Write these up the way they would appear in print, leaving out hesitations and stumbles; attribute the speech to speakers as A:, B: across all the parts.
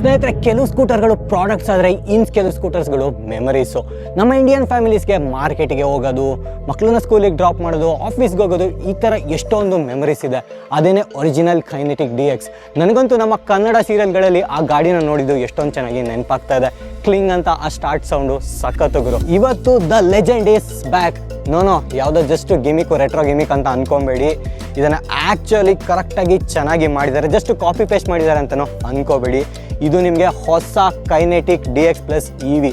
A: ಸ್ನೇಹಿತರೆ, ಕೆಲವು ಸ್ಕೂಟರ್ಗಳು ಪ್ರಾಡಕ್ಟ್ಸ್ ಆದರೆ ಕೆಲವು ಸ್ಕೂಟರ್ಸ್ಗಳು ಮೆಮರೀಸು. ನಮ್ಮ ಇಂಡಿಯನ್ ಫ್ಯಾಮಿಲೀಸ್ಗೆ ಮಾರ್ಕೆಟಿಗೆ ಹೋಗೋದು, ಮಕ್ಕಳನ್ನ ಸ್ಕೂಲಿಗೆ ಡ್ರಾಪ್ ಮಾಡೋದು, ಆಫೀಸ್ಗೆ ಹೋಗೋದು, ಈ ಥರ ಎಷ್ಟೊಂದು ಮೆಮರೀಸ್ ಇದೆ. ಅದೇನೇ ಒರಿಜಿನಲ್ ಕೈನೆಟಿಕ್ DX. ನನಗಂತೂ ನಮ್ಮ ಕನ್ನಡ ಸೀರಿಯಲ್ಗಳಲ್ಲಿ ಆ ಗಾಡಿನ ನೋಡಿದ್ದು ಎಷ್ಟೊಂದು ಚೆನ್ನಾಗಿ ನೆನಪಾಗ್ತಾ ಇದೆ. ಕ್ಲಿಂಗ್ ಅಂತ ಆ ಸ್ಟಾರ್ಟ್ ಸೌಂಡು ಸಖತ್ತುಗುರು. ಇವತ್ತು the legend is back. No ಯಾವುದೋ ಜಸ್ಟ್ ಗಿಮಿಕ್, ರೆಟ್ರೋ ಗಿಮಿಕ್ ಅಂತ ಅನ್ಕೊಬೇಡಿ. ಇದನ್ನು ಆ್ಯಕ್ಚುಲಿ ಕರೆಕ್ಟಾಗಿ ಚೆನ್ನಾಗಿ ಮಾಡಿದ್ದಾರೆ, ಜಸ್ಟ್ ಕಾಪಿ ಪೇಸ್ಟ್ ಮಾಡಿದ್ದಾರೆ ಅಂತಲೂ ಅನ್ಕೋಬೇಡಿ. ಇದು ನಿಮಗೆ ಹೊಸ ಕೈನೆಟಿಕ್ DX ಪ್ಲಸ್ EV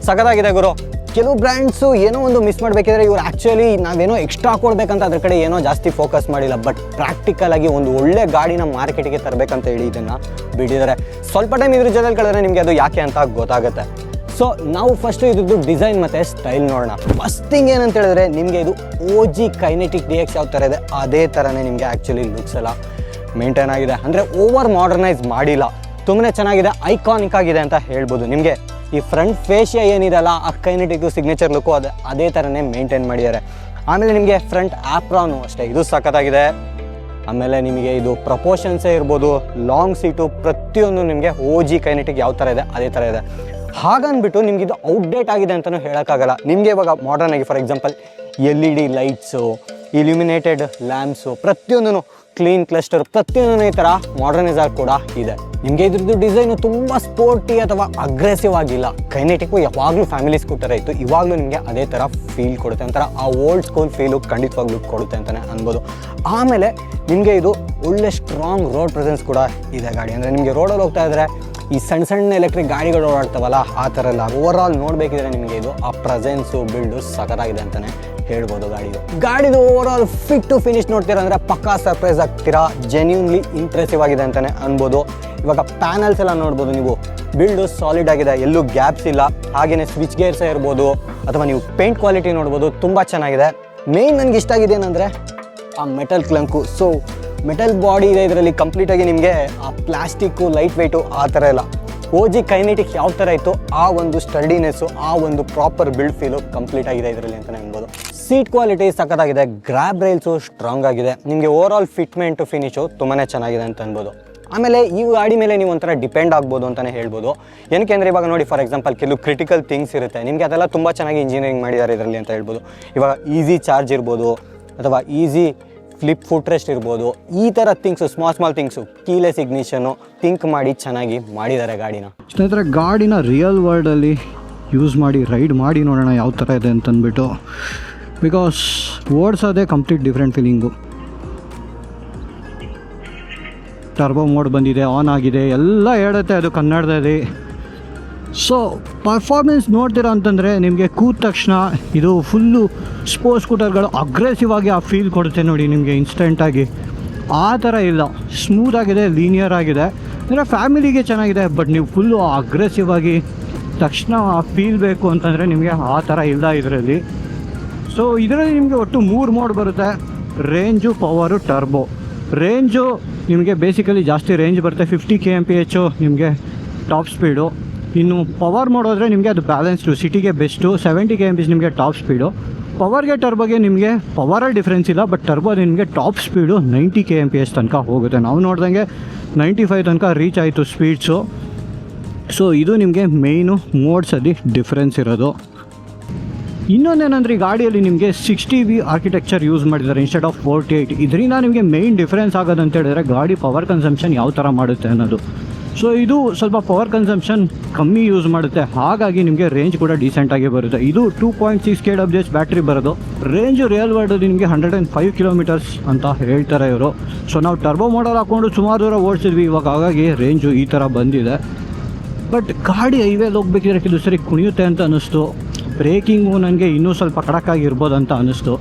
A: ಸಖತ್ತಾಗಿದೆ ಗುರು. ಕೆಲವು ಬ್ರ್ಯಾಂಡ್ಸು ಏನೋ ಒಂದು ಮಿಸ್ ಮಾಡಬೇಕಿದ್ರೆ ಇವ್ರು ಆ್ಯಕ್ಚುಲಿ ನಾವೇನೋ ಎಕ್ಸ್ಟ್ರಾ ಕೊಡಬೇಕಂತ ಅದ್ರ ಕಡೆ ಏನೋ ಜಾಸ್ತಿ ಫೋಕಸ್ ಮಾಡಿಲ್ಲ. ಬಟ್ ಪ್ರಾಕ್ಟಿಕಲ್ ಆಗಿ ಒಂದು ಒಳ್ಳೆ ಗಾಡಿನ ಮಾರ್ಕೆಟಿಗೆ ತರಬೇಕಂತ ಹೇಳಿ ಇದನ್ನು ಬಿಟ್ಟಿದ್ದಾರೆ. ಸ್ವಲ್ಪ ಟೈಮ್ ಇದ್ರ ಜೊತೆಲಿ ಕಳೆದ್ರೆ ನಿಮಗೆ ಅದು ಯಾಕೆ ಅಂತ ಗೊತ್ತಾಗುತ್ತೆ. ಸೊ ನಾವು ಫಸ್ಟು ಇದ್ರದ್ದು ಡಿಸೈನ್ ಮತ್ತು ಸ್ಟೈಲ್ ನೋಡೋಣ. ಫಸ್ಟ್ ಥಿಂಗ್ ಏನಂತ ಹೇಳಿದ್ರೆ, ನಿಮಗೆ ಇದು OG ಕೈನೆಟಿಕ್ DX ಯಾವ ಥರ ಇದೆ ಅದೇ ಥರನೇ ನಿಮಗೆ ಆ್ಯಕ್ಚುಲಿ ಲುಕ್ಸ್ ಎಲ್ಲ ಮೇಂಟೈನ್ ಆಗಿದೆ. ಅಂದರೆ ಓವರ್ ಮಾಡರ್ನೈಸ್ ಮಾಡಿಲ್ಲ, ತುಂಬನೇ ಚೆನ್ನಾಗಿದೆ, ಐಕಾನಿಕ್ ಆಗಿದೆ ಅಂತ ಹೇಳ್ಬೋದು. ನಿಮಗೆ ಈ ಫ್ರಂಟ್ ಫೇಶಿಯಾ ಏನಿರಲ್ಲ, ಆ ಕೈನೆಟಿಕ್ ಸಿಗ್ನೇಚರ್ ಲುಕ್ಕು ಅದೇ ಥರನೇ ಮೇಂಟೈನ್ ಮಾಡಿದ್ದಾರೆ. ಆಮೇಲೆ ನಿಮಗೆ ಫ್ರಂಟ್ ಆಪ್ರಾನು ಅಷ್ಟೇ, ಇದು ಸಖತ್ತಾಗಿದೆ. ಆಮೇಲೆ ನಿಮಗೆ ಇದು ಪ್ರಪೋರ್ಷನ್ಸೇ ಇರ್ಬೋದು, ಲಾಂಗ್ ಸೀಟು, ಪ್ರತಿಯೊಂದು ನಿಮಗೆ OG ಕೈನೆಟಿಕ್ ಯಾವ ಥರ ಇದೆ ಅದೇ ಥರ ಇದೆ. ಹಾಗನ್ಬಿಟ್ಟು ನಿಮ್ಗೆ ಇದು ಔಟ್ಡೇಟ್ ಆಗಿದೆ ಅಂತಲೂ ಹೇಳೋಕ್ಕಾಗಲ್ಲ. ನಿಮಗೆ ಇವಾಗ ಮಾಡರ್ನ್ ಆಗಿ for example LED lights, illuminated lamps, ಪ್ರತಿಯೊಂದೂ ಕ್ಲೀನ್ ಕ್ಲಸ್ಟರ್, ಪ್ರತಿಯೊಂದೂ ಈ ಥರ ಮಾಡರ್ನೈಸರ್ ಕೂಡ ಇದೆ. ನಿಮಗೆ ಇದ್ರದ್ದು ಡಿಸೈನು ತುಂಬ ಸ್ಪೋರ್ಟಿ ಅಥವಾ ಅಗ್ರೆಸಿವ್ ಆಗಿಲ್ಲ. ಕೈನೆಟಿಕ್ಕು ಯಾವಾಗಲೂ ಫ್ಯಾಮಿಲಿ ಸ್ಕೂಟರ್ ಇತ್ತು, ಇವಾಗಲೂ ನಿಮಗೆ ಅದೇ ಥರ ಫೀಲ್ ಕೊಡುತ್ತೆ. ಒಂಥರ ಆ ಓಲ್ಡ್ ಸ್ಕೂಲ್ ಫೀಲು ಖಂಡಿತವಾಗ್ಲೂ ಕೊಡುತ್ತೆ ಅಂತಲೇ ಅನ್ಬೋದು. ಆಮೇಲೆ ನಿಮಗೆ ಇದು ಒಳ್ಳೆ ಸ್ಟ್ರಾಂಗ್ ರೋಡ್ ಪ್ರೆಸೆನ್ಸ್ ಕೂಡ ಇದೆ ಗಾಡಿ. ಅಂದರೆ ನಿಮಗೆ ರೋಡಲ್ಲಿ ಹೋಗ್ತಾ ಇದ್ದರೆ ಈ ಸಣ್ಣ ಸಣ್ಣ ಎಲೆಕ್ಟ್ರಿಕ್ ಗಾಡಿಗಳು ಓಡಾಡ್ತಾವಲ್ಲ ಆ ಥರ ಎಲ್ಲ ಓವರ್ ಆಲ್ ನೋಡಬೇಕಿದ್ರೆ ನಿಮಗೆ ಇದು ಆ ಪ್ರೆಸೆನ್ಸು ಬಿಲ್ಡು ಸಖತ್ತಾಗಿದೆ ಅಂತಲೇ ಹೇಳ್ಬೋದು. ಗಾಡಿದು overall fit to finish ನೋಡ್ತೀರಾ ಅಂದರೆ ಪಕ್ಕಾ ಸರ್ಪ್ರೈಸ್ ಆಗ್ತೀರಾ. ಜೆನ್ಯೂನ್ಲಿ ಇಂಪ್ರೆಸಿವ್ ಆಗಿದೆ ಅಂತಲೇ ಅನ್ಬೋದು. ಇವಾಗ ಪ್ಯಾನಲ್ಸ್ ಎಲ್ಲ ನೋಡ್ಬೋದು ನೀವು, ಬಿಲ್ಡು ಸಾಲಿಡ್ ಆಗಿದೆ, ಎಲ್ಲೂ ಗ್ಯಾಪ್ಸ್ ಇಲ್ಲ. ಹಾಗೆಯೇ ಸ್ವಿಚ್ ಗೇರ್ಸೇ ಇರ್ಬೋದು ಅಥವಾ ನೀವು ಪೇಂಟ್ ಕ್ವಾಲಿಟಿ ನೋಡ್ಬೋದು, ತುಂಬ ಚೆನ್ನಾಗಿದೆ. ಮೇಯ್ನ್ ನನಗೆ ಇಷ್ಟ ಆಗಿದೆ ಏನಂದರೆ ಆ ಮೆಟಲ್ ಕ್ಲಂಕು. ಸೊ ಮೆಟಲ್ ಬಾಡಿ ಇದೆ ಇದರಲ್ಲಿ ಕಂಪ್ಲೀಟಾಗಿ. ನಿಮಗೆ ಆ ಪ್ಲಾಸ್ಟಿಕ್ಕು, ಲೈಟ್ ವೆಯ್ಟು ಆ ಥರ ಇಲ್ಲ. OG ಕೈನೆಟಿಕ್ ಯಾವ ಥರ ಇತ್ತು ಆ ಒಂದು ಸ್ಟರ್ಡಿನೆಸ್ಸು, ಆ ಒಂದು ಪ್ರಾಪರ್ ಬಿಲ್ಡ್ ಫೀಲು ಕಂಪ್ಲೀಟ್ ಆಗಿದೆ ಇದರಲ್ಲಿ ಅಂತಲೇ ಅನ್ಬೋದು. ಸೀಟ್ ಕ್ವಾಲಿಟಿ ಸಖತ್ತಾಗಿದೆ, ಗ್ರ್ಯಾಬ್ ರೈಲ್ಸು ಸ್ಟ್ರಾಂಗ್ ಆಗಿದೆ. ನಿಮಗೆ ಓವರ್ ಆಲ್ ಫಿಟ್ಮೆಂಟು ಫಿನಿಶು ತುಂಬಾ ಚೆನ್ನಾಗಿದೆ ಅಂತ ಅನ್ಬೋದು. ಆಮೇಲೆ ಈ ಗಾಡಿ ಮೇಲೆ ನೀವು ಒಂಥರ ಡಿಪೆಂಡ್ ಆಗ್ಬೋದು ಅಂತಲೇ ಹೇಳ್ಬೋದು. ಏನಕ್ಕೆ ಅಂದರೆ ಇವಾಗ ನೋಡಿ ಫಾರ್ ಎಕ್ಸಾಂಪಲ್ ಕೆಲವು ಕ್ರಿಟಿಕಲ್ ಥಿಂಗ್ಸ್ ಇರುತ್ತೆ, ನಿಮಗೆ ಅದೆಲ್ಲ ತುಂಬ ಚೆನ್ನಾಗಿ ಇಂಜಿನಿಯರಿಂಗ್ ಮಾಡಿದ್ದಾರೆ ಇದರಲ್ಲಿ ಅಂತ ಹೇಳ್ಬೋದು. ಇವಾಗ ಈಸಿ ಚಾರ್ಜ್ ಇರ್ಬೋದು ಅಥವಾ ಈಸಿ ಫ್ಲಿಪ್ ಫುಟ್ ರೆಸ್ಟ್ ಇರ್ಬೋದು, ಈ ಥರ ಥಿಂಗ್ಸು, ಸ್ಮಾಲ್ ಥಿಂಗ್ಸು, ಕೀಲೆಸ್ ಇಗ್ನಿಷನ್ನು ಥಿಂಕ್ ಮಾಡಿ ಚೆನ್ನಾಗಿ ಮಾಡಿದ್ದಾರೆ ಗಾಡಿನ.
B: ಸ್ನೇಹಿತರೆ, ಗಾಡಿನ ರಿಯಲ್ ವರ್ಲ್ಡಲ್ಲಿ ಯೂಸ್ ಮಾಡಿ ರೈಡ್ ಮಾಡಿ ನೋಡೋಣ ಯಾವ ಥರ ಇದೆ ಅಂತಂದ್ಬಿಟ್ಟು. ಬಿಕಾಸ್ ಓಡಿಸೋದೇ complete different feeling. Turbo mode ಬಂದಿದೆ, ಆನ್ ಆಗಿದೆ, ಎಲ್ಲ ಹೇಳುತ್ತೆ ಅದು ಕನ್ನಡದಲ್ಲಿ. ಸೊ ಪರ್ಫಾರ್ಮೆನ್ಸ್ ನೋಡ್ತೀರಾ ಅಂತಂದರೆ ನಿಮಗೆ ಕೂತ ತಕ್ಷಣ ಇದು ಫುಲ್ಲು ಸ್ಪೋರ್ಟ್ಸ್ ಸ್ಕೂಟರ್ಗಳು ಅಗ್ರೆಸಿವ್ ಆಗಿ ಆ ಫೀಲ್ ಕೊಡುತ್ತೆ ನೋಡಿ ನಿಮಗೆ ಇನ್ಸ್ಟೆಂಟಾಗಿ. ಆ ಥರ ಇಲ್ಲ, ಸ್ಮೂತಾಗಿದೆ, ಲೀನಿಯರ್ ಆಗಿದೆ. ಅಂದರೆ ಫ್ಯಾಮಿಲಿಗೆ ಚೆನ್ನಾಗಿದೆ. ಬಟ್ ನೀವು ಫುಲ್ಲು ಅಗ್ರೆಸಿವ್ ಆಗಿ ತಕ್ಷಣ ಆ ಫೀಲ್ ಬೇಕು ಅಂತಂದರೆ ನಿಮಗೆ ಆ ಥರ ಇಲ್ಲ ಇದರಲ್ಲಿ. ಸೊ ಇದರಲ್ಲಿ ನಿಮಗೆ ಒಟ್ಟು 3 ಮೋಡ್ ಬರುತ್ತೆ: ರೇಂಜು, ಪವರು, ಟರ್ಬೋ. ರೇಂಜು ನಿಮಗೆ ಬೇಸಿಕಲಿ ಜಾಸ್ತಿ ರೇಂಜ್ ಬರುತ್ತೆ, 50 kmph ನಿಮಗೆ ಟಾಪ್ ಸ್ಪೀಡು. ಇನ್ನು ಪವರ್ ಮಾಡೋದ್ರೆ ನಿಮಗೆ ಅದು ಬ್ಯಾಲೆನ್ಸ್ಡು, ಸಿಟಿಗೆ ಬೆಸ್ಟು, 70 kmph ನಿಮಗೆ ಟಾಪ್ ಸ್ಪೀಡು. ಪವರ್ಗೆ ಟರ್ಬೋಗೆ ನಿಮಗೆ ಪವರಲ್ಲಿ ಡಿಫ್ರೆನ್ಸ್ ಇಲ್ಲ, ಬಟ್ ಟರ್ಬೋ ನಿಮಗೆ ಟಾಪ್ ಸ್ಪೀಡು 90 kmph ತನಕ ಹೋಗುತ್ತೆ. ನಾವು ನೋಡ್ದಂಗೆ 95 ತನಕ ರೀಚ್ ಆಯಿತು ಸ್ಪೀಡ್ಸು. ಸೊ ಇದು ನಿಮಗೆ ಮೇಯ್ನು ಮೋಡ್ಸಲ್ಲಿ ಡಿಫ್ರೆನ್ಸ್ ಇರೋದು. ಇನ್ನೊಂದೇನೆಂದರೆ ಈ ಗಾಡಿಯಲ್ಲಿ ನಿಮಗೆ 60V ಆರ್ಕಿಟೆಕ್ಚರ್ ಯೂಸ್ ಮಾಡಿದ್ದಾರೆ ಇನ್ಸ್ಟೆಡ್ ಆಫ್ 48. ಇದರಿಂದ ನಿಮಗೆ ಮೇಯ್ನ್ ಡಿಫ್ರೆನ್ಸ್ ಆಗೋದಂತ ಹೇಳಿದ್ರೆ ಗಾಡಿ ಪವರ್ ಕನ್ಸಂಪ್ಷನ್ ಯಾವ ಥರ ಮಾಡುತ್ತೆ ಅನ್ನೋದು. ಸೊ ಇದು ಸ್ವಲ್ಪ ಪವರ್ ಕನ್ಸಂಪ್ಷನ್ ಕಮ್ಮಿ ಯೂಸ್ ಮಾಡುತ್ತೆ, ಹಾಗಾಗಿ ನಿಮಗೆ ರೇಂಜ್ ಕೂಡ ಡೀಸೆಂಟಾಗಿ ಬರುತ್ತೆ. ಇದು 2.6 kWh ಬ್ಯಾಟ್ರಿ ಬರೋದು. ರೇಂಜು ರಿಯಲ್ ವರ್ಲ್ಡಲ್ಲಿ ನಿಮಗೆ 105 ಕಿಲೋಮೀಟರ್ಸ್ ಅಂತ ಹೇಳ್ತಾರೆ ಇವರು. ಸೊ ನಾವು ಟರ್ಬೋ ಮಾಡಲ್ ಹಾಕ್ಕೊಂಡು ಸುಮಾರು ದೂರ ಓಡಿಸಿದ್ವಿ ಇವಾಗ, ಹಾಗಾಗಿ ರೇಂಜು ಈ ಥರ ಬಂದಿದೆ. ಬಟ್ ಗಾಡಿ ಹೈವೇಲಿ ಹೋಗ್ಬೇಕಿದ್ರೆ ಕೆಲವು ಸರಿ ಕುಣಿಯುತ್ತೆ ಅಂತ ಅನ್ನಿಸ್ತು. ಬ್ರೇಕಿಂಗು ನನಗೆ ಇನ್ನೂ ಸ್ವಲ್ಪ ಕಡಕ್ಕಾಗಿರ್ಬೋದು ಅಂತ ಅನ್ನಿಸ್ತು.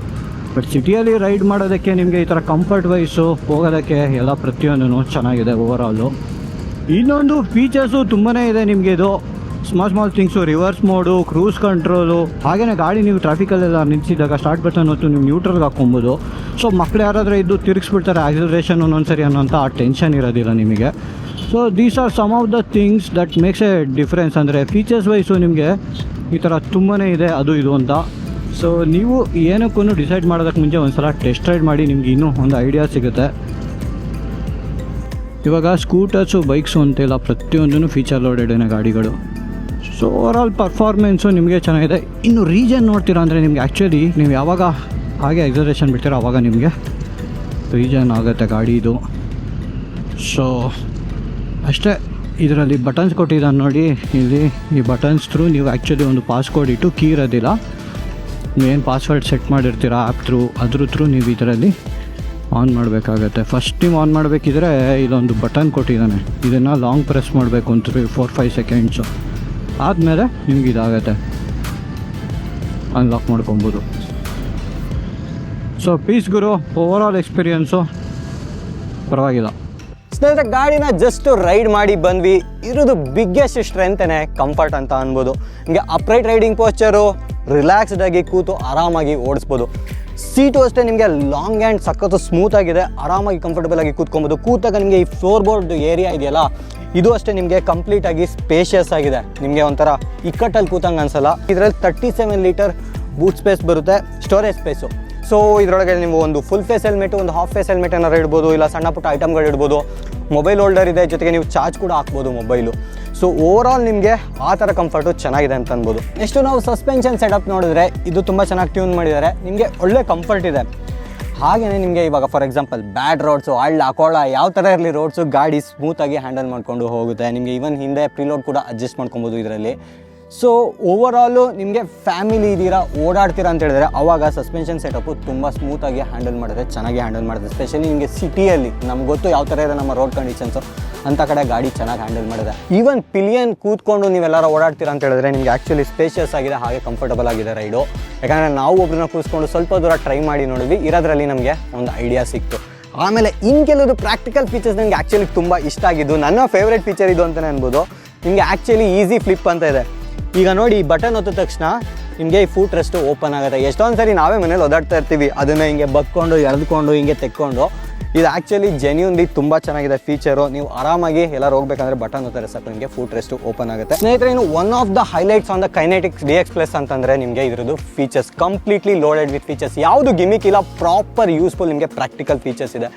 B: ಬಟ್ ಸಿಟಿಯಲ್ಲಿ ರೈಡ್ ಮಾಡೋದಕ್ಕೆ ನಿಮಗೆ ಈ ಥರ ಕಂಫರ್ಟ್ ವೈಸು ಹೋಗೋದಕ್ಕೆ ಎಲ್ಲ ಪ್ರತಿಯೊಂದೂ ಚೆನ್ನಾಗಿದೆ ಓವರಾಲು. ಇನ್ನೊಂದು ಫೀಚರ್ಸು ತುಂಬಾ ಇದೆ ನಿಮಗೆ. ಇದು small things, reverse mode, cruise control. ಹಾಗೆಯೇ ಗಾಡಿ ನೀವು ಟ್ರಾಫಿಕಲ್ಲೆಲ್ಲ ನಿಲ್ಲಿಸಿದಾಗ ಸ್ಟಾರ್ಟ್ ಬಟನ್ ಹೊತ್ತು ನೀವು ನ್ಯೂಟ್ರಲ್ಗೆ ಹಾಕ್ಕೊಬೋದು. ಸೊ ಮಕ್ಕಳು ಯಾರಾದರೂ ಇದ್ದು ತಿರುಗಿಸ್ಬಿಡ್ತಾರೆ ಆಕ್ಸಿಲರೇಷನ್ ಒಂದೊಂದ್ಸರಿ ಅನ್ನೋಂಥ ಆ ಟೆನ್ಷನ್ ಇರೋದಿಲ್ಲ ನಿಮಗೆ. So these are some of the things that makes a difference. ಅಂದರೆ ಫೀಚರ್ಸ್ ವೈಸು ನಿಮಗೆ ಈ ಥರ ತುಂಬಾ ಇದೆ ಅದು ಇದು ಅಂತ. ಸೊ ನೀವು ಏನಕ್ಕೂ ಡಿಸೈಡ್ ಮಾಡೋದಕ್ಕೆ ಮುಂಚೆ ಒಂದು ಸಲ ಟೆಸ್ಟ್ ರೈಡ್ ಮಾಡಿ, ನಿಮ್ಗೆ ಇನ್ನೂ ಒಂದು ಐಡಿಯಾ ಸಿಗುತ್ತೆ. ಇವಾಗ ಸ್ಕೂಟರ್ಸು ಬೈಕ್ಸು ಅಂತೆಲ್ಲ ಪ್ರತಿಯೊಂದೂ ಫೀಚರ್ ಲೋಡೆಡೇನೆ ಗಾಡಿಗಳು. ಸೊ ಓವರಾಲ್ ಪರ್ಫಾರ್ಮೆನ್ಸು ನಿಮಗೆ ಚೆನ್ನಾಗಿದೆ. ಇನ್ನು ರೀಜನ್ ನೋಡ್ತೀರಾ ಅಂದರೆ ನಿಮಗೆ ಆ್ಯಕ್ಚುಲಿ ನೀವು ಯಾವಾಗ ಹಾಗೆ ಎಕ್ಸಲೇಷನ್ ಬಿಡ್ತೀರೋ ಆವಾಗ ನಿಮಗೆ ರೀಜನ್ ಆಗುತ್ತೆ ಗಾಡಿದು. ಸೊ ಅಷ್ಟೇ. ಇದರಲ್ಲಿ ಬಟನ್ಸ್ ಕೊಟ್ಟಿದ್ದಾನೆ ನೋಡಿ, ಇಲ್ಲಿ ಈ ಬಟನ್ಸ್ ಥ್ರೂ ನೀವು ಆ್ಯಕ್ಚುಲಿ ಒಂದು ಪಾಸ್ಕೋಡ್ ಇಟ್ಟು ಕೀ ಇರೋದಿಲ್ಲ, ನೀವೇನು ಪಾಸ್ವರ್ಡ್ ಸೆಟ್ ಮಾಡಿರ್ತೀರ ಆ್ಯಪ್ ಥ್ರೂ ಅದ್ರ ಥ್ರೂ ನೀವು ಇದರಲ್ಲಿ ಆನ್ ಮಾಡಬೇಕಾಗತ್ತೆ. ಫಸ್ಟ್ ನೀವು ಆನ್ ಮಾಡಬೇಕಿದ್ರೆ ಇಲ್ಲೊಂದು ಬಟನ್ ಕೊಟ್ಟಿದ್ದಾನೆ, ಇದನ್ನು ಲಾಂಗ್ ಪ್ರೆಸ್ ಮಾಡಬೇಕು ಅಂತ 4-5 ಸೆಕೆಂಡ್ಸು ಆದಮೇಲೆ ನಿಮ್ಗೆ ಇದಾಗುತ್ತೆ, ಅನ್ಲಾಕ್ ಮಾಡ್ಕೊಬೋದು. ಸೊ ಪೀಸ್ ಗುರು, ಓವರಾಲ್ ಎಕ್ಸ್ಪೀರಿಯನ್ಸು ಪರವಾಗಿಲ್ಲ.
A: ಸ್ನೇಹಿತರೆ, ಗಾಡಿನ ಜಸ್ಟ್ ರೈಡ್ ಮಾಡಿ ಬಂದ್ವಿ. ಇರೋದು ಬಿಗ್ಗೆಸ್ಟ್ ಸ್ಟ್ರೆಂತೇ ಕಂಫರ್ಟ್ ಅಂತ ಅನ್ಬೋದು. ನಿಮಗೆ ಅಪ್ರೈಟ್ ರೈಡಿಂಗ್ ಪೋಸ್ಚರು, ರಿಲ್ಯಾಕ್ಸ್ಡ್ ಆಗಿ ಕೂತು ಆರಾಮಾಗಿ ಓಡಿಸ್ಬೋದು. ಸೀಟು ಅಷ್ಟೇ ನಿಮಗೆ ಲಾಂಗ್ ಆ್ಯಂಡ್ ಸಖತ್ತು ಸ್ಮೂತ್ ಆಗಿದೆ, ಆರಾಮಾಗಿ ಕಂಫರ್ಟಬಲ್ ಆಗಿ ಕೂತ್ಕೊಬೋದು. ಕೂತಾಗ ನಿಮಗೆ ಈ ಫ್ಲೋರ್ ಬೋರ್ಡ್ ಏರಿಯಾ ಇದೆಯಲ್ಲ, ಇದು ಅಷ್ಟೇ ನಿಮಗೆ ಕಂಪ್ಲೀಟಾಗಿ ಸ್ಪೇಷಿಯಸ್ ಆಗಿದೆ, ನಿಮಗೆ ಒಂಥರ ಇಕ್ಕಟ್ಟಲ್ಲಿ ಕೂತಂಗೆ ಅನ್ಸಲ್ಲ. ಇದರಲ್ಲಿ 37 ಲೀಟರ್ ಬೂಟ್ ಸ್ಪೇಸ್ ಬರುತ್ತೆ, ಸ್ಟೋರೇಜ್ ಸ್ಪೇಸು. ಸೊ ಇದರೊಳಗೆ ನೀವು ಒಂದು ಫುಲ್ ಫೇಸ್ ಹೆಲ್ಮೆಟ್, ಒಂದು ಹಾಫ್ ಫೇಸ್ ಹೆಲ್ಮೆಟ್ ಏನಾರು ಇಡ್ಬೋದು, ಇಲ್ಲ ಸಣ್ಣ ಪುಟ್ಟ ಐಟಮ್ಗಳು ಇಡ್ಬೋದು. ಮೊಬೈಲ್ ಹೋಲ್ಡರ್ ಇದೆ, ಜೊತೆಗೆ ನೀವು ಚಾರ್ಜ್ ಕೂಡ ಹಾಕ್ಬೋದು ಮೊಬೈಲು. ಸೊ ಓವರಾಲ್ ನಿಮಗೆ ಆ ಥರ ಕಂಫರ್ಟು ಚೆನ್ನಾಗಿದೆ ಅಂತ ಅನ್ಬೋದು. ನೆಕ್ಸ್ಟು ನಾವು ಸಸ್ಪೆನ್ಷನ್ ಸೆಟಪ್ ನೋಡಿದ್ರೆ ಇದು ತುಂಬ ಚೆನ್ನಾಗಿ ಟ್ಯೂನ್ ಮಾಡಿದ್ದಾರೆ, ನಿಮಗೆ ಒಳ್ಳೆ ಕಂಫರ್ಟ್ ಇದೆ. ಹಾಗೆಯೇ ನಿಮಗೆ ಇವಾಗ ಫಾರ್ ಎಕ್ಸಾಂಪಲ್ ಬ್ಯಾಡ್ ರೋಡ್ಸು, ಹಳ್ಳ ಕೊಳ ಯಾವ ಥರ ಇರಲಿ ರೋಡ್ಸು, ಗಾಡಿ ಸ್ಮೂತಾಗಿ ಹ್ಯಾಂಡಲ್ ಮಾಡಿಕೊಂಡು ಹೋಗುತ್ತೆ. ನಿಮಗೆ ಈವನ್ ಹಿಂದೆ ಪ್ರಿಲೋಡ್ ಕೂಡ ಅಡ್ಜಸ್ಟ್ ಮಾಡ್ಕೊಬೋದು ಇದರಲ್ಲಿ. ಸೊ ಓವರಾಲು ನಿಮಗೆ ಫ್ಯಾಮಿಲಿ ಇದ್ದೀರಾ, ಓಡಾಡ್ತೀರಾ ಅಂತ ಹೇಳಿದ್ರೆ ಆವಾಗ ಸಸ್ಪೆನ್ಷನ್ ಸೆಟಪ್ಪು ತುಂಬ ಸ್ಮೂತಾಗಿ ಹ್ಯಾಂಡಲ್ ಮಾಡಿದ್ರೆ, ಚೆನ್ನಾಗಿ ಹ್ಯಾಂಡಲ್ ಮಾಡುತ್ತೆ. ಸ್ಪೆಷಲಿ ನಿಮಗೆ ಸಿಟಿಯಲ್ಲಿ ನಮ್ಗೆ ಗೊತ್ತು ಯಾವ ಥರ ಇದೆ ನಮ್ಮ ರೋಡ್ ಕಂಡೀಷನ್ಸು, ಅಂಥ ಕಡೆ ಗಾಡಿ ಚೆನ್ನಾಗಿ ಹ್ಯಾಂಡಲ್ ಮಾಡಿದೆ. ಈವನ್ ಪಿಲಿಯನ್ ಕೂತ್ಕೊಂಡು ನೀವೆಲ್ಲರೂ ಓಡಾಡ್ತೀರಾ ಅಂತ ಹೇಳಿದ್ರೆ ನಿಮಗೆ ಆ್ಯಕ್ಚುಲಿ ಸ್ಪೇಷಿಯಸ್ ಆಗಿದೆ, ಹಾಗೆ ಕಂಫರ್ಟಬಲ್ ಆಗಿದೆ ರೈಡು. ಯಾಕಂದರೆ ನಾವು ಒಬ್ಬರನ್ನ ಕೂರಿಸ್ಕೊಂಡು ಸ್ವಲ್ಪ ದೂರ ಟ್ರೈ ಮಾಡಿ ನೋಡಿದ್ವಿ, ಇರೋದ್ರಲ್ಲಿ ನಮಗೆ ಒಂದು ಐಡಿಯಾ ಸಿಕ್ತು. ಆಮೇಲೆ ಇನ್ನು ಕೆಲವುದು ಪ್ರಾಕ್ಟಿಕಲ್ ಫೀಚರ್ಸ್ ನನಗೆ ಆ್ಯಕ್ಚುಲಿ ತುಂಬ ಇಷ್ಟ ಆಗಿದ್ದು, ನನ್ನ ಫೇವ್ರೇಟ್ ಫೀಚರ್ ಇದು ಅಂತಲೇ ಅನ್ಬೋದು. ನಿಮಗೆ ಆ್ಯಕ್ಚುಲಿ ಈಸಿ ಫ್ಲಿಪ್ ಅಂತ ಇದೆ. ಈಗ ನೋಡಿ, ಈ ಬಟನ್ ಒತ್ತಿದ ತಕ್ಷಣ ನಿಮಗೆ ಈ ಫೂಟ್ ರೆಸ್ಟು ಓಪನ್ ಆಗುತ್ತೆ. ಎಷ್ಟೊಂದು ಸರಿ ನಾವೇ ಮನೇಲಿ ಓದಾಡ್ತಾ ಇರ್ತೀವಿ, ಅದನ್ನು ಹಿಂಗೆ ಬಕ್ಕೊಂಡು ಎಳೆದುಕೊಂಡು ಹಿಂಗೆ ತೆಕ್ಕೊಂಡು. ಇದು ಆ್ಯಕ್ಚುಲಿ ಜೆನ್ಯೂನ್ಲಿ ತುಂಬ ಚೆನ್ನಾಗಿದೆ ಫೀಚರು. ನೀವು ಆರಾಮಾಗಿ ಎಲ್ಲರೂ ಹೋಗ್ಬೇಕಂದ್ರೆ ಬಟನ್ ಒತ್ತಾರೆ ಸಾಕು, ನಿಮಗೆ ಫೂಟ್ ರೆಸ್ಟು ಓಪನ್ ಆಗುತ್ತೆ. ಸ್ನೇಹಿತರೆ, ಇನ್ನು one of the highlights on the kinetics DX+ ಅಂತಂದರೆ ನಿಮಗೆ ಇದ್ರದ್ದು features completely loaded with features. ಯಾವುದು ಗಿಮಿಕ್ ಇಲ್ಲ, ಪ್ರಾಪರ್ ಯೂಸ್ಫುಲ್, ನಿಮಗೆ ಪ್ರಾಕ್ಟಿಕಲ್ ಫೀಚರ್ಸ್ ಇದೆ,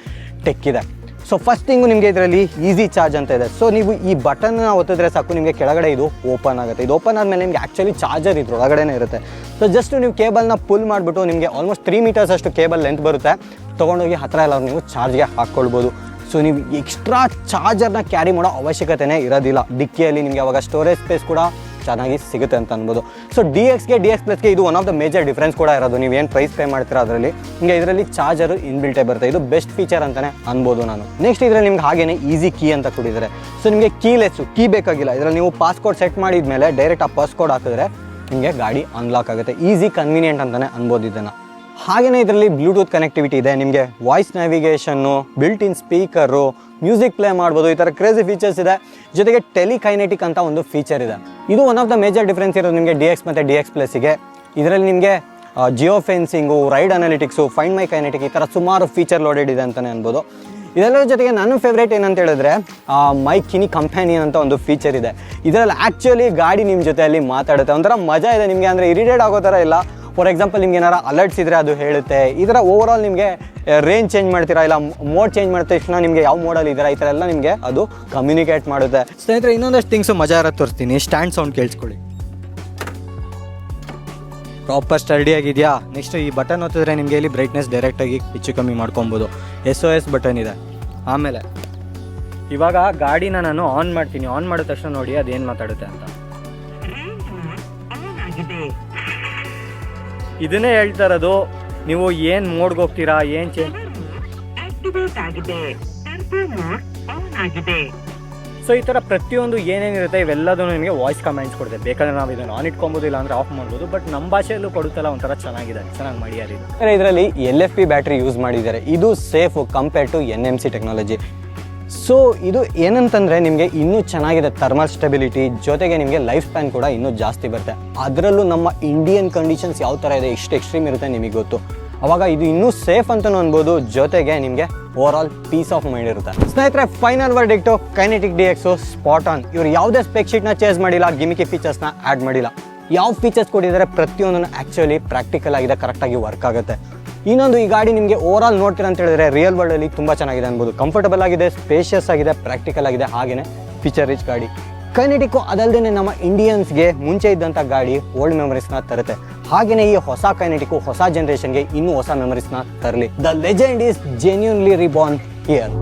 A: ಟೆಕ್ ಇದೆ. ಸೊ ಫಸ್ಟ್ ಥಿಂಗು ನಿಮಗೆ ಇದರಲ್ಲಿ ಈಸಿ ಚಾರ್ಜ್ ಅಂತ ಇದೆ. ಸೊ ನೀವು ಈ ಬಟನ್ನ ಒತ್ತಿದ್ರೆ ಸಾಕು, ನಿಮಗೆ ಕೆಳಗಡೆ ಇದು ಓಪನ್ ಆಗುತ್ತೆ. ಇದು ಓಪನ್ ಆದಮೇಲೆ ನಿಮಗೆ ಆ್ಯಕ್ಚುಲಿ ಚಾರ್ಜರ್ ಇದ್ರೊಳಗಡೆ ಇರುತ್ತೆ. ಸೊ ಜಸ್ಟ್ ನೀವು ಕೇಬಲ್ನ ಪುಲ್ ಮಾಡಿಬಿಟ್ಟು, ನಿಮಗೆ ಆಲ್ಮೋಸ್ಟ್ 3 ಮೀಟರ್ಸ್ ಅಷ್ಟು ಕೇಬಲ್ ಲೆಂತ್ ಬರುತ್ತೆ, ತೊಗೊಂಡೋಗಿ ಹತ್ತಿರ ಎಲ್ಲ ನೀವು ಚಾರ್ಜ್ಗೆ ಹಾಕ್ಕೊಳ್ಬೋದು. ಸೊ ನೀವು ಎಕ್ಸ್ಟ್ರಾ ಚಾರ್ಜರ್ನ ಕ್ಯಾರಿ ಮಾಡೋ ಅವಶ್ಯಕತೆನೇ ಇರೋದಿಲ್ಲ. ಡಿಕ್ಕಿಯಲ್ಲಿ ನಿಮಗೆ ಅವಾಗ ಸ್ಟೋರೇಜ್ ಸ್ಪೇಸ್ ಕೂಡ ಚೆನ್ನಾಗಿ ಸಿಗುತ್ತೆ ಅಂತ ಅನ್ಬೋದು. ಸೊ DXಗೆ DX+ಗೆ ಇದು one of the major difference ಕೂಡ ಇರೋದು. ನೀವು ಏನು ಪ್ರೈಸ್ ಪೇ ಮಾಡ್ತೀರಾ ಅದರಲ್ಲಿ, ನಿಮಗೆ ಇದರಲ್ಲಿ ಚಾರ್ಜರು ಇನ್ಬಿಲ್ಟೇ ಬರುತ್ತೆ. ಇದು ಬೆಸ್ಟ್ ಫೀಚರ್ ಅಂತಲೇ ಅನ್ಬೋದು ನಾನು. ನೆಕ್ಸ್ಟ್ ಇದರಲ್ಲಿ ನಿಮ್ಗೆ ಹಾಗೇನೆ ಈಸಿ ಕೀ ಅಂತ ಕೊಟ್ಟಿದ್ದಾರೆ. ಸೊ ನಿಮಗೆ ಕೀಲೆಸ್ಸು, ಕೀ ಬೇಕಾಗಿಲ್ಲ. ಇದರಲ್ಲಿ ನೀವು ಪಾಸ್ಕೋಡ್ ಸೆಟ್ ಮಾಡಿದ್ಮೇಲೆ ಡೈರೆಕ್ಟ್ ಆ ಪಾಸ್ಕೋಡ್ ಹಾಕಿದ್ರೆ ನಿಮಗೆ ಗಾಡಿ ಅನ್ಲಾಕ್ ಆಗುತ್ತೆ. ಈಸಿ, ಕನ್ವೀನಿಯೆಂಟ್ ಅಂತಲೇ ಅನ್ಬೋದು ಇದನ್ನು. ಹಾಗೆಯೇ ಇದರಲ್ಲಿ ಬ್ಲೂಟೂತ್ ಕನೆಕ್ಟಿವಿಟಿ ಇದೆ, ನಿಮಗೆ voice navigation, built in speaker, music play ಮಾಡ್ಬೋದು, ಈ ಥರ ಕ್ರೇಜಿ ಫೀಚರ್ಸ್ ಇದೆ. ಜೊತೆಗೆ ಟೆಲಿಕೈನೆಟಿಕ್ ಅಂತ ಒಂದು ಫೀಚರ್ ಇದೆ. ಇದು one of the major difference ಇರೋದು ನಿಮಗೆ DX ಮತ್ತು DX+ಗೆ. ಇದರಲ್ಲಿ ನಿಮಗೆ geofencing, ride analytics, find my Kinetic, ಈ ಥರ ಸುಮಾರು ಫೀಚರ್ ಲೋಡೆಡ್ ಇದೆ ಅಂತಲೇ ಅನ್ಬೋದು. ಇದೆಲ್ಲರ ಜೊತೆಗೆ ನನ್ನ ಫೇವ್ರೇಟ್ ಏನಂತ ಹೇಳಿದ್ರೆ ಮೈ ಕಿನಿ ಕಂಪ್ಯಾನಿಯನ್ ಅಂತ ಒಂದು ಫೀಚರ್ ಇದೆ. ಇದರಲ್ಲಿ ಆ್ಯಕ್ಚುಲಿ ಗಾಡಿ ನಿಮ್ಮ ಜೊತೆಯಲ್ಲಿ ಮಾತಾಡುತ್ತೆ, ಒಂಥರ ಮಜಾ ಇದೆ ನಿಮಗೆ. ಅಂದರೆ ಇರಿಟೇಟ್ ಆಗೋ ಥರ ಇಲ್ಲ. ಫಾರ್ ಎಕ್ಸಾಂಪಲ್ ನಿಮ್ಗೆ ಏನಾರು ಅಲರ್ಟ್ಸ್ ಇದ್ದರೆ ಅದು ಹೇಳುತ್ತೆ. ಈ ಥರ ಓವರಾಲ್ ನಿಮಗೆ ರೇಂಜ್ ಚೇಂಜ್ ಮಾಡ್ತೀರಾ, ಇಲ್ಲ ಮೋಡ್ ಚೇಂಜ್ ಮಾಡಿದ ತಕ್ಷಣ ನಿಮಗೆ ಯಾವ ಮೋಡಲ್ಲಿ ಇದ್ದೀರಾ, ಈ ಥರ ಎಲ್ಲ ನಿಮಗೆ ಅದು ಕಮ್ಯುನಿಕೇಟ್ ಮಾಡುತ್ತೆ. ಸ್ನೇಹಿತರೆ, ಇನ್ನೊಂದಷ್ಟು ಥಿಂಗ್ಸು ಮಜಾ ಇರೋದು ತೋರಿಸ್ತೀನಿ. ಸ್ಟ್ಯಾಂಡ್ ಸೌಂಡ್ ಕೇಳಿಸ್ಕೊಳ್ಳಿ, ಪ್ರಾಪರ್ ಸ್ಟಡಿ ಆಗಿದೆಯಾ. ನೆಕ್ಸ್ಟ್ ಈ ಬಟನ್ ಒತ್ತಿದ್ರೆ ನಿಮಗೆ ಇಲ್ಲಿ ಬ್ರೈಟ್ನೆಸ್ ಡೈರೆಕ್ಟಾಗಿ ಹೆಚ್ಚು ಕಮ್ಮಿ ಮಾಡ್ಕೊಬೋದು. SOS ಬಟನ್ ಇದೆ. ಆಮೇಲೆ ಇವಾಗ ಗಾಡಿನ ನಾನು ಆನ್ ಮಾಡ್ತೀನಿ. ಆನ್ ಮಾಡಿದ ತಕ್ಷಣ ನೋಡಿ ಅದೇನು ಮಾತಾಡುತ್ತೆ ಅಂತ. ಇದನ್ನೇ ಹೇಳ್ತಾ ಇರೋದು, ನೀವು ಏನು ಮೋಡ್ಗೆ ಹೋಗ್ತೀರಾ, ಏನು ಚೇಂಜ್ ಸೊ ಈ ಥರ ಪ್ರತಿಯೊಂದು ಏನೇನಿರುತ್ತೆ ಇವೆಲ್ಲದೂ ನಿಮಗೆ ವಾಯ್ಸ್ ಕಮೆಂಟ್ಸ್ ಕೊಡುತ್ತೆ. ಬೇಕಾದ್ರೆ ನಾವು ಇದನ್ನು ಆನ್ ಇಟ್ಕೊಬೋದು, ಇಲ್ಲ ಅಂದರೆ ಆಫ್ ಮಾಡ್ಬೋದು. ಬಟ್ ನಮ್ಮ ಭಾಷೆಯಲ್ಲೂ ಕೊಡುತ್ತಲ್ಲ, ಒಂಥರ ಚೆನ್ನಾಗಿದೆ, ಚೆನ್ನಾಗಿ ಮಾಡಿದ್ದಾರೆ. ಇದು ಇದರಲ್ಲಿ LFP ಬ್ಯಾಟ್ರಿ ಯೂಸ್ ಮಾಡಿದ್ದಾರೆ. ಇದು safe compare to NMC technology. So ಇದು ಏನಂತಂದರೆ ನಿಮಗೆ ಇನ್ನೂ ಚೆನ್ನಾಗಿದೆ ಥರ್ಮಲ್ ಸ್ಟೆಬಿಲಿಟಿ, ಜೊತೆಗೆ ನಿಮಗೆ ಲೈಫ್ ಸ್ಪ್ಯಾನ್ ಕೂಡ ಇನ್ನೂ ಜಾಸ್ತಿ ಬರುತ್ತೆ. ಅದರಲ್ಲೂ ನಮ್ಮ ಇಂಡಿಯನ್ ಕಂಡೀಷನ್ಸ್ ಯಾವ ಥರ ಇದೆ, ಎಷ್ಟು ಎಕ್ಸ್ಟ್ರೀಮ್ ಇರುತ್ತೆ ನಿಮಗೆ ಗೊತ್ತು. ಅವಾಗ ಇದು ಇನ್ನೂ ಸೇಫ್ ಅಂತಲೂ ಅನ್ಬೋದು, ಜೊತೆಗೆ ನಿಮಗೆ ಓವರಾಲ್ ಪೀಸ್ ಆಫ್ ಮೈಂಡ್ ಇರುತ್ತೆ. ಸ್ನೇಹಿತರೆ, final verdict Kinetic DX spot on. ಇವರು ಯಾವುದೇ ಸ್ಪೆಕ್ ಶೀಟ್ನ ಚೇಂಜ್ ಮಾಡಿಲ್ಲ, ಗಿಮಿಕಿ ಫೀಚರ್ಸ್ನ ಆ್ಯಡ್ ಮಾಡಿಲ್ಲ. ಯಾವ ಫೀಚರ್ಸ್ ಕೊಟ್ಟಿದ್ದಾರೆ ಪ್ರತಿಯೊಂದನ್ನು ಆ್ಯಕ್ಚುಲಿ ಪ್ರಾಕ್ಟಿಕಲ್ ಆಗಿದೆ, ಕರೆಕ್ಟಾಗಿ ವರ್ಕ್ ಆಗುತ್ತೆ. ಇನ್ನೊಂದು ಈ ಗಾಡಿ ನಿಮಗೆ ಓವರ್ ಆಲ್ ನೋಡ್ತೀರಾ ಅಂತ ಹೇಳಿದ್ರೆ ರಿಯಲ್ ವರ್ಲ್ಡಲ್ಲಿ ತುಂಬ ಚೆನ್ನಾಗಿದೆ ಅನ್ಬೋದು. ಕಂಫರ್ಟಬಲ್ ಆಗಿದೆ, ಸ್ಪೇಷಿಯಸ್ ಆಗಿದೆ, ಪ್ರಾಕ್ಟಿಕಲ್ ಆಗಿದೆ, ಹಾಗೆಯೇ ಫೀಚರ್ ರಿಚ್ ಗಾಡಿ. ಕೈನೆಟಿಕ್ಕು ಅದಲ್ಲದೆ ನಮ್ಮ ಇಂಡಿಯನ್ಸ್ಗೆ ಮುಂಚೆ ಇದ್ದಂಥ ಗಾಡಿ ಓಲ್ಡ್ ಮೆಮರೀಸ್ನ ತರುತ್ತೆ. ಹಾಗೆಯೇ ಈ ಹೊಸ ಕೈನೆಟಿಕ್ಕು ಹೊಸ ಜನ್ರೇಷನ್ಗೆ ಇನ್ನೂ ಹೊಸ ಮೆಮರೀಸ್ನ ತರಲಿ. The legend is genuinely reborn here.